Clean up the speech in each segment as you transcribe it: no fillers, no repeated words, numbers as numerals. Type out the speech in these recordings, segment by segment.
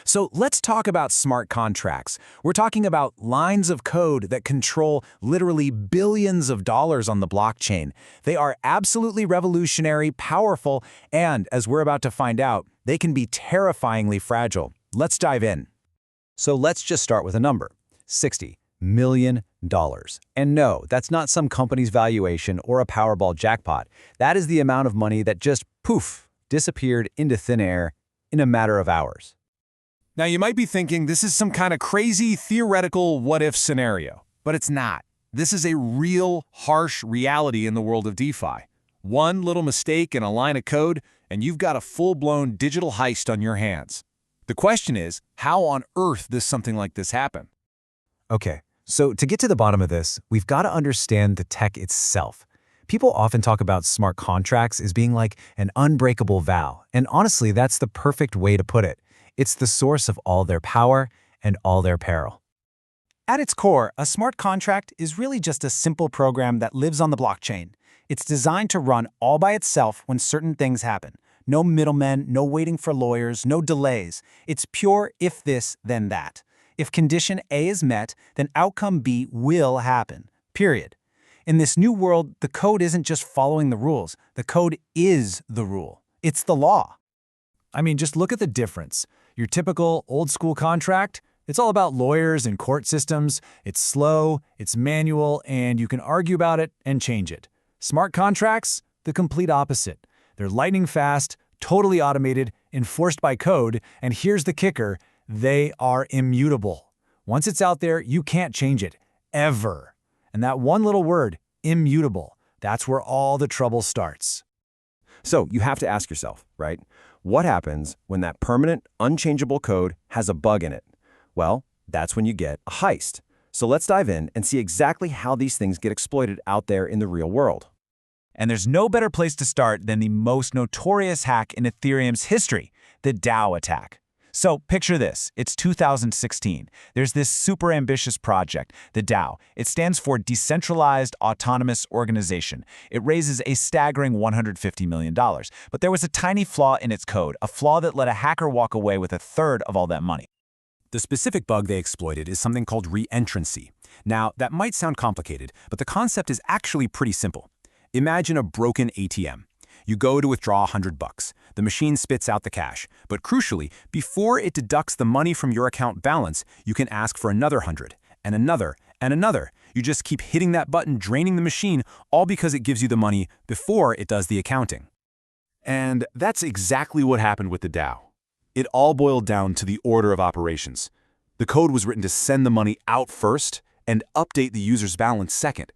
So let's talk about smart contracts. We're talking about lines of code that control literally billions of dollars on the blockchain. They are absolutely revolutionary, powerful, and as we're about to find out, they can be terrifyingly fragile. Let's dive in. So let's just start with a number, $60 million. And no, that's not some company's valuation or a Powerball jackpot. That is the amount of money that just, poof, disappeared into thin air in a matter of hours. Now you might be thinking this is some kind of crazy theoretical what-if scenario, but it's not. This is a real, harsh reality in the world of DeFi. One little mistake in a line of code, and you've got a full-blown digital heist on your hands. The question is, how on earth does something like this happen? Okay, so to get to the bottom of this, we've got to understand the tech itself. People often talk about smart contracts as being like an unbreakable vow, and honestly, that's the perfect way to put it. It's the source of all their power and all their peril. At its core, a smart contract is really just a simple program that lives on the blockchain. It's designed to run all by itself when certain things happen. No middlemen, no waiting for lawyers, no delays. It's pure if this, then that. If condition A is met, then outcome B will happen, period. In this new world, the code isn't just following the rules. The code is the rule. It's the law. I mean, just look at the difference. Your typical old-school contract, it's all about lawyers and court systems. It's slow, it's manual, and you can argue about it and change it. Smart contracts, the complete opposite. They're lightning fast, totally automated, enforced by code, and here's the kicker, they are immutable. Once it's out there, you can't change it, ever. And that one little word, immutable, that's where all the trouble starts. So you have to ask yourself, right? What happens when that permanent, unchangeable code has a bug in it? Well, that's when you get a heist. So let's dive in and see exactly how these things get exploited out there in the real world. And there's no better place to start than the most notorious hack in Ethereum's history, the DAO attack. So picture this, it's 2016. There's this super ambitious project, the DAO. It stands for Decentralized Autonomous Organization. It raises a staggering $150 million. But there was a tiny flaw in its code, a flaw that let a hacker walk away with a third of all that money. The specific bug they exploited is something called reentrancy. Now, that might sound complicated, but the concept is actually pretty simple. Imagine a broken ATM. You go to withdraw $100. The machine spits out the cash. But crucially, before it deducts the money from your account balance, you can ask for another 100, and another, and another. You just keep hitting that button, draining the machine, all because it gives you the money before it does the accounting. And that's exactly what happened with the DAO. It all boiled down to the order of operations. The code was written to send the money out first and update the user's balance second.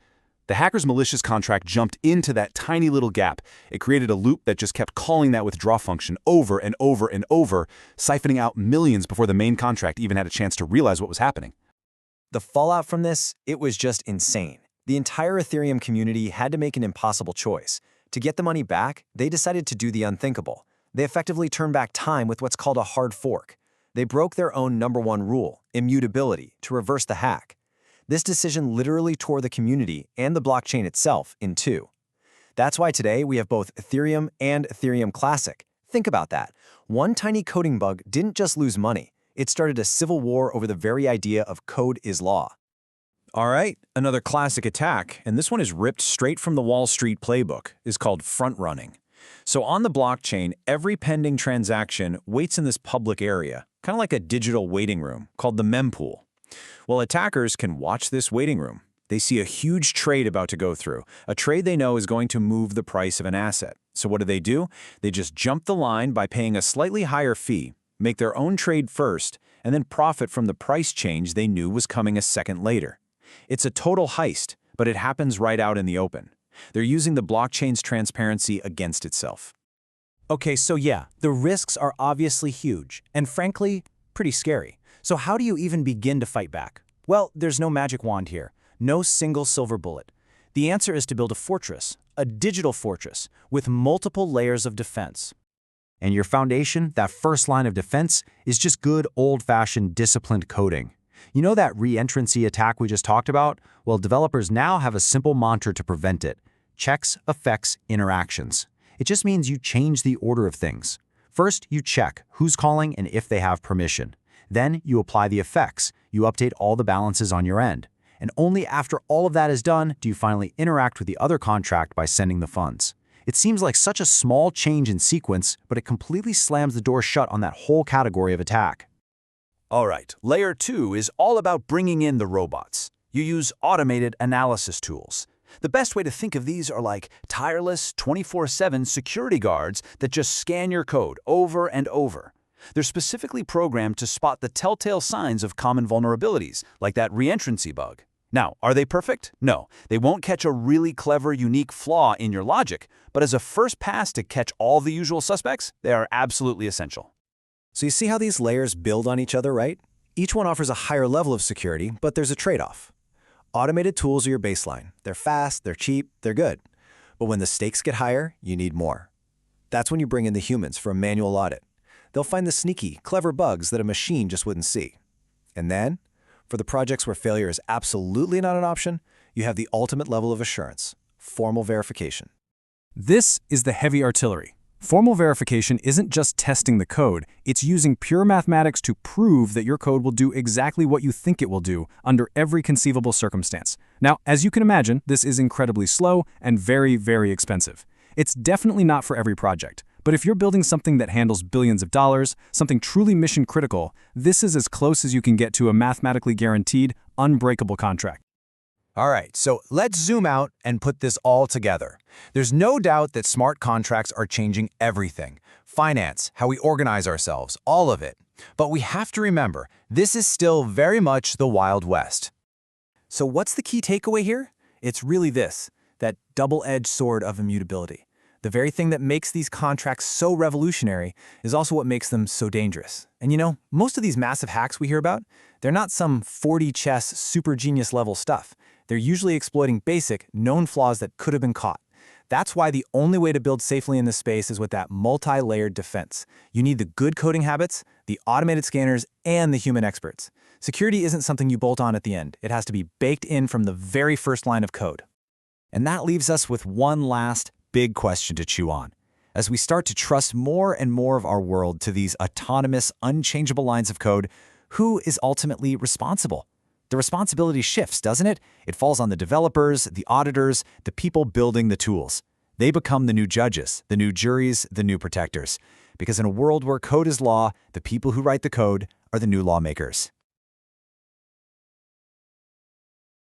The hacker's malicious contract jumped into that tiny little gap. It created a loop that just kept calling that withdraw function over and over and over, siphoning out millions before the main contract even had a chance to realize what was happening. The fallout from this, it was just insane. The entire Ethereum community had to make an impossible choice. To get the money back, they decided to do the unthinkable. They effectively turned back time with what's called a hard fork. They broke their own #1 rule, immutability, to reverse the hack. This decision literally tore the community and the blockchain itself in two. That's why today we have both Ethereum and Ethereum Classic. Think about that. One tiny coding bug didn't just lose money. It started a civil war over the very idea of code is law. All right, another classic attack, and this one is ripped straight from the Wall Street playbook, is called front-running. So on the blockchain, every pending transaction waits in this public area, kind of like a digital waiting room called the mempool. Well, attackers can watch this waiting room. They see a huge trade about to go through, a trade they know is going to move the price of an asset. So what do? They just jump the line by paying a slightly higher fee, make their own trade first, and then profit from the price change they knew was coming a second later. It's a total heist, but it happens right out in the open. They're using the blockchain's transparency against itself. Okay, so yeah, the risks are obviously huge, and frankly, pretty scary. So how do you even begin to fight back? Well, there's no magic wand here, no single silver bullet. The answer is to build a fortress, a digital fortress, with multiple layers of defense. And your foundation, that first line of defense, is just good old-fashioned disciplined coding. You know that reentrancy attack we just talked about? Well, developers now have a simple mantra to prevent it. Checks, effects, interactions. It just means you change the order of things. First, you check who's calling and if they have permission. Then you apply the effects. You update all the balances on your end. And only after all of that is done do you finally interact with the other contract by sending the funds. It seems like such a small change in sequence, but it completely slams the door shut on that whole category of attack. All right, layer 2 is all about bringing in the robots. You use automated analysis tools. The best way to think of these are like tireless 24/7 security guards that just scan your code over and over. They're specifically programmed to spot the telltale signs of common vulnerabilities, like that reentrancy bug. Now, are they perfect? No, they won't catch a really clever, unique flaw in your logic, but as a first pass to catch all the usual suspects, they are absolutely essential. So you see how these layers build on each other, right? Each one offers a higher level of security, but there's a trade-off. Automated tools are your baseline. They're fast, they're cheap, they're good. But when the stakes get higher, you need more. That's when you bring in the humans for a manual audit. They'll find the sneaky, clever bugs that a machine just wouldn't see. And then, for the projects where failure is absolutely not an option, you have the ultimate level of assurance, formal verification. This is the heavy artillery. Formal verification isn't just testing the code, it's using pure mathematics to prove that your code will do exactly what you think it will do under every conceivable circumstance. Now, as you can imagine, this is incredibly slow and very, very expensive. It's definitely not for every project, but if you're building something that handles billions of dollars, something truly mission critical, this is as close as you can get to a mathematically guaranteed, unbreakable contract. All right, so let's zoom out and put this all together. There's no doubt that smart contracts are changing everything. Finance, how we organize ourselves, all of it. But we have to remember, this is still very much the Wild West. So what's the key takeaway here? It's really this, that double-edged sword of immutability. The very thing that makes these contracts so revolutionary is also what makes them so dangerous. And you know, most of these massive hacks we hear about, they're not some 40 chess super genius level stuff. They're usually exploiting basic, known flaws that could have been caught. That's why the only way to build safely in this space is with that multi-layered defense. You need the good coding habits, the automated scanners, and the human experts. Security isn't something you bolt on at the end. It has to be baked in from the very first line of code. And that leaves us with one last big question to chew on. As we start to trust more and more of our world to these autonomous, unchangeable lines of code, who is ultimately responsible? The responsibility shifts, doesn't it? It falls on the developers, the auditors, the people building the tools. They become the new judges, the new juries, the new protectors. Because in a world where code is law, the people who write the code are the new lawmakers.